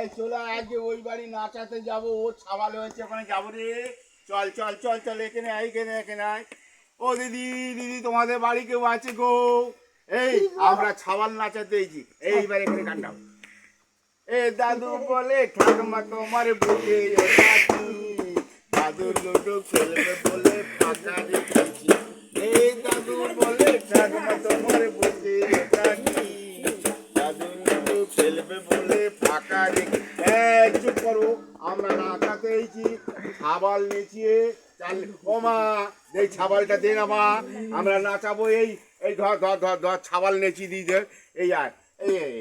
এই চলে আজকে ওই বাড়ি নাচাতে যাব, ও ছাওয়াল হয়েছে, ওখানে যাবো রে। চল চল চল চল, এখানে আয়, এখানে এখানে আয়। ও দিদি দিদি, তোমাদের বাড়ি কেউ আছে গো? এই আমরা ছাওয়াল নাচাতে এসেছি, এইবার এখানে গান গাও। এ দাদু বলে ঠাকুমা তোমার বুকে দাদু লুডো খেলবে বলে ফাঁকা রেখেছি। এই দাদু বলে ঠাকুমা তোমার বুকে দাদু লুডো খেলবে বলে ফাঁকা রেখে। চুপ করো, আমরা নাচাতে এসেছি, ছাবাল নেচিয়ে চাল। ও মা, এই ছাবালটা দে না মা, আমরা নাচাবো। এই এই ধর ধর ধর ধর, ছাবাল নেচি দিতে। এই আয়, এই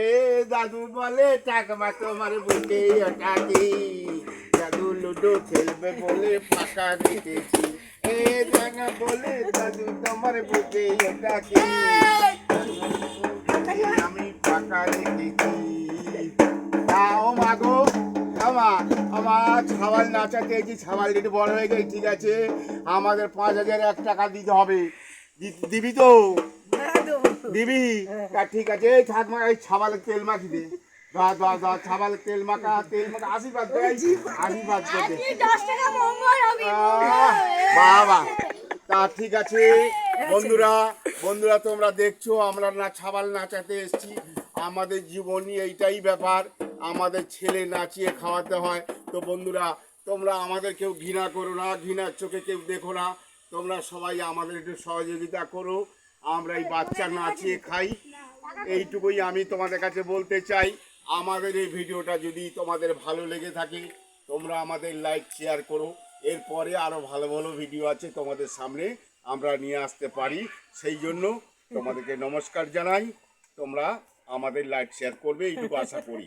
এ দাদু বলে ঠাকুমা তোমার বুকে ওটাকি দাদু লুডো খেলবে বলে ফাঁকা রেখেছি। এ জানা বলে দাদু তোমার বুকে ওটাকি আমি ফাঁকা রেখেছি। ও মা গো, আমার ছাওয়াল নাচাতে এসেছি, ছাওয়াল একটু বড় হয়ে গেছে, ঠিক আছে, আমাদের 5,001 টাকা দিতে হবে। দিবি তো? দিবি? তা ঠিক আছে, এই ঠাকমা এই ছাওয়ালের তেল মাখি দে। ছাওয়ালের তেল মাখা আশীর্বাদ দে, আশীর্বাদ দে। বাবা, তা ঠিক আছে। বন্ধুরা তোমরা দেখছো আমরা না ছাওয়াল নাচাতে এসেছি, আমাদের জীবনী এইটাই ব্যাপার, আমাদের ছেলে নাচিয়ে খাওয়াতে হয়। তো বন্ধুরা, তোমরা আমাদের কেউ ঘৃণা করো না, ঘৃণার চোখে কেউ দেখো না, তোমরা সবাই আমাদের একটু সহযোগিতা করো, আমরা এই বাচ্চা নাচিয়ে খাই। এইটুকুই আমি তোমাদের কাছে বলতে চাই। আমাদের এই ভিডিওটা যদি তোমাদের ভালো লেগে থাকে, তোমরা আমাদের লাইক শেয়ার করো। এরপরে আরও ভালো ভালো ভিডিও আছে তোমাদের সামনে আমরা নিয়ে আসতে পারি, সেই জন্য তোমাদেরকে নমস্কার জানাই। তোমরা আমাদের লাইক শেয়ার করবে, এইটুকু আশা করি।